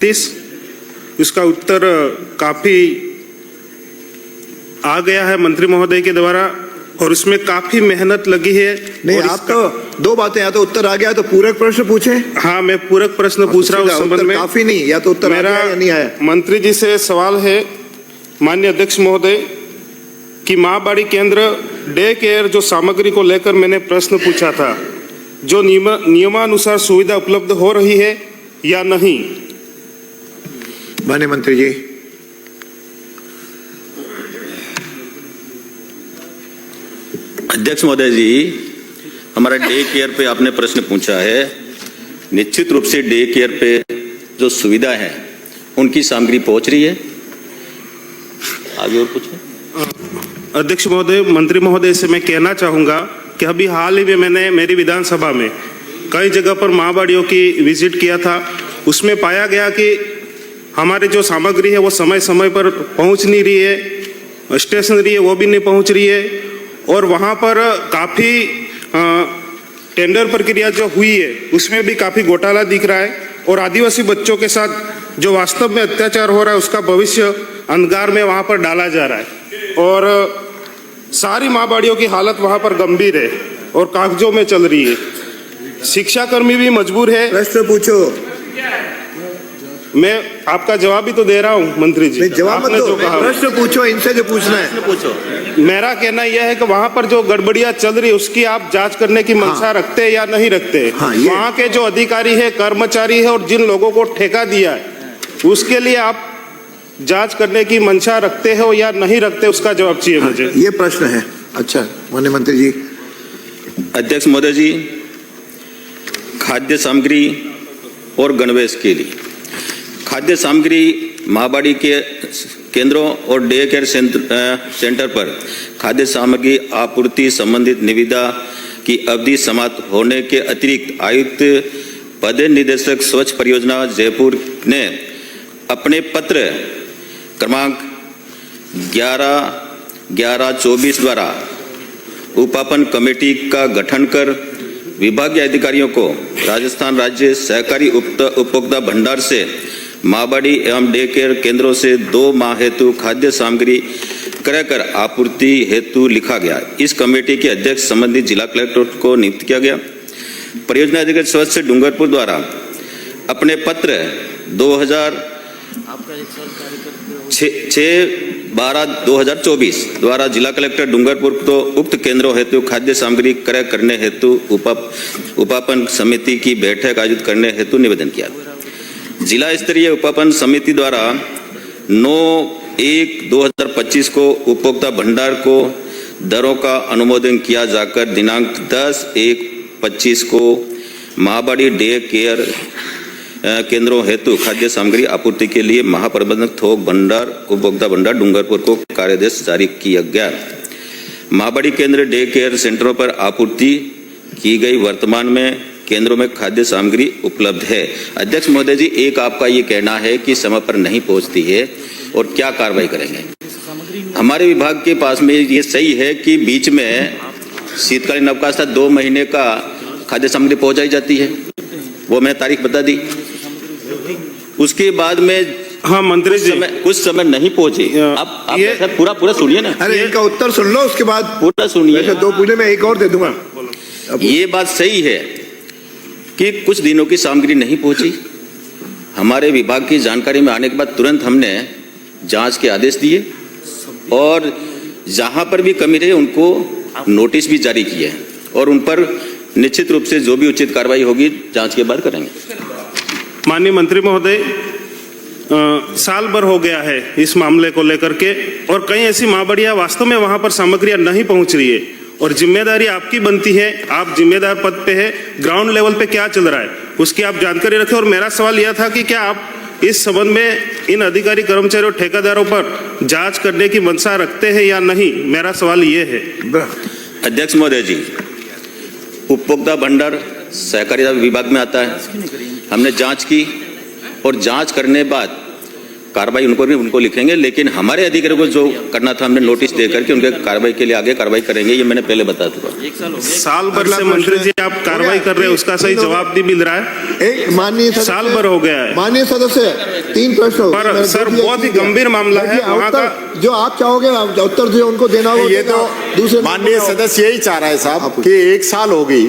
इसका उत्तर काफी आ गया है मंत्री महोदय के द्वारा और उसमें काफी मेहनत लगी है। नहीं, आप तो दो बातें, या तो उत्तर आ गया तो पूरक प्रश्न पूछे। हाँ, मैं पूरक प्रश्न पूछ रहा हूँ उस संबंध में। काफी नहीं, या तो उत्तर मेरा आ गया या नहीं आया। मंत्री जी से सवाल है माननीय अध्यक्ष महोदय कि माँ बाड़ी केंद्र डे केयर जो सामग्री को लेकर मैंने प्रश्न पूछा था, जो नियमानुसार सुविधा उपलब्ध हो रही है या नहीं। माननीय मंत्री जी। अध्यक्ष महोदय जी, हमारा डे केयर पे आपने प्रश्न पूछा है। निश्चित रूप से डे केयर पे जो सुविधा है उनकी सामग्री पहुंच रही है। आगे और पूछे। अध्यक्ष महोदय, मंत्री महोदय से मैं कहना चाहूँगा कि अभी हाल ही में मैंने मेरी विधानसभा में कई जगह पर माँ बाड़ियों की विजिट किया था। उसमें पाया गया कि हमारी जो सामग्री है वो समय समय पर पहुँच नहीं रही है, स्टेशनरी है वो भी नहीं पहुँच रही है और वहाँ पर काफ़ी टेंडर प्रक्रिया जो हुई है उसमें भी काफ़ी घोटाला दिख रहा है और आदिवासी बच्चों के साथ जो वास्तव में अत्याचार हो रहा है उसका भविष्य अंधकार में वहाँ पर डाला जा रहा है और सारी माँ बाड़ियों की हालत वहाँ पर गंभीर है और कागजों में चल रही है। शिक्षाकर्मी भी मजबूर है। प्रश्न पूछो। मैं आपका जवाब ही तो दे रहा हूँ मंत्री जी। जवाब मत दो, प्रश्न पूछो, इनसे जो पूछना है पूछो। मेरा कहना यह है कि वहाँ पर जो गड़बड़ियाँ चल रही है उसकी आप जांच करने की मंशा रखते हैं या नहीं रखते। वहाँ के जो अधिकारी है, कर्मचारी है और जिन लोगों को ठेका दिया है उसके लिए आप जांच करने की मंशा रखते हो या नहीं रखते, उसका जवाब चाहिए मुझे। ये प्रश्न है। अच्छा माननीय मंत्री जी। अध्यक्ष महोदय जी, खाद्य सामग्री और गणवेश के लिए खाद्य सामग्री महाबाड़ी के केंद्रों और डे केयर सेंटर पर खाद्य सामग्री आपूर्ति संबंधित निविदा की अवधि समाप्त होने के अतिरिक्त आयुक्त पद निदेशक स्वच्छ परियोजना जयपुर ने अपने पत्र क्रमांक 11/11/24 द्वारा उपापन कमेटी का गठन कर विभागीय अधिकारियों को राजस्थान राज्य सहकारी उपभोक्ता भंडार से माँबाड़ी एवं डे केयर केंद्रों से 2 माह हेतु खाद्य सामग्री क्रय कर आपूर्ति हेतु लिखा गया। इस कमेटी के अध्यक्ष संबंधित जिला कलेक्टर को नियुक्त किया गया। परियोजना अधिकारी स्वच्छ डूंगरपुर द्वारा अपने पत्र 6/12/2024 द्वारा जिला कलेक्टर डूंगरपुर को उक्त केंद्रों हेतु खाद्य सामग्री क्रय करने हेतु उपापन समिति की बैठक आयोजित करने हेतु निवेदन किया। जिला स्तरीय उपापन समिति द्वारा 9/1/2025 को उपभोक्ता भंडार को दरों का अनुमोदन किया जाकर दिनांक 10/1/25 को महाबाड़ी डे केयर केंद्रों हेतु खाद्य सामग्री आपूर्ति के लिए महाप्रबंधक थोक भंडार उपभोक्ता भंडार डूंगरपुर को कार्यादेश जारी किया गया। महाबाड़ी केंद्र डे केयर सेंटरों पर आपूर्ति की गई वर्तमान में केंद्रों में खाद्य सामग्री उपलब्ध है। अध्यक्ष महोदय जी, एक आपका ये कहना है कि समय पर नहीं पहुंचती है और क्या कार्रवाई करेंगे? हमारे विभाग के पास में ये सही है कि बीच में शीतकालीन अवकाश था, 2 महीने का खाद्य सामग्री पहुंचाई जाती है, वो मैंने तारीख बता दी। उसके बाद में हाँ मंत्री जी, कुछ समय नहीं पहुंची। आप ये पूरा सुनिए ना। अरे इनका उत्तर सुन लो, उसके बाद पूरा सुनिए। 2 पूछने में एक और दे दूंगा। ये बात सही है कि कुछ दिनों की सामग्री नहीं पहुंची। हमारे विभाग की जानकारी में आने के बाद तुरंत हमने जांच के आदेश दिए और जहां पर भी कमी रही उनको नोटिस भी जारी किए और उन पर निश्चित रूप से जो भी उचित कार्रवाई होगी जांच के बाद करेंगे। माननीय मंत्री महोदय, साल भर हो गया है इस मामले को लेकर के और कई ऐसी माँ बाड़ियाँ वास्तव में वहां पर सामग्रियां नहीं पहुंच रही है और जिम्मेदारी आपकी बनती है, आप जिम्मेदार पद पे है, ग्राउंड लेवल पे क्या चल रहा है उसकी आप जानकारी रखें। और मेरा सवाल यह था कि क्या आप इस संबंध में इन अधिकारी कर्मचारियों ठेकेदारों पर जांच करने की मंशा रखते हैं या नहीं, मेरा सवाल ये है। अध्यक्ष महोदय जी, उपभोक्ता भंडार सहकारिता विभाग में आता है। हमने जांच की और जांच करने बाद कार्रवाई उनको नहीं उनको लिखेंगे, लेकिन हमारे अधिकारी को जो करना था हमने नोटिस देकर के उनके कार्रवाई के लिए आगे कार्रवाई करेंगे, ये मैंने पहले बता चुका। साल भर से मंत्री जी आप कार्रवाई कर रहे हैं, उसका सही जवाब नहीं मिल रहा है। एक माननीय सदस्य, साल भर हो गया है। माननीय सदस्य 3 प्रश्न हो पर सर बहुत ही गंभीर मामला है, वहाँ का जो आप चाहोगे उत्तर जो उनको देना होगा ये तो दूसरे माननीय सदस्य यही चाह रहा है साहब कि 1 साल हो गई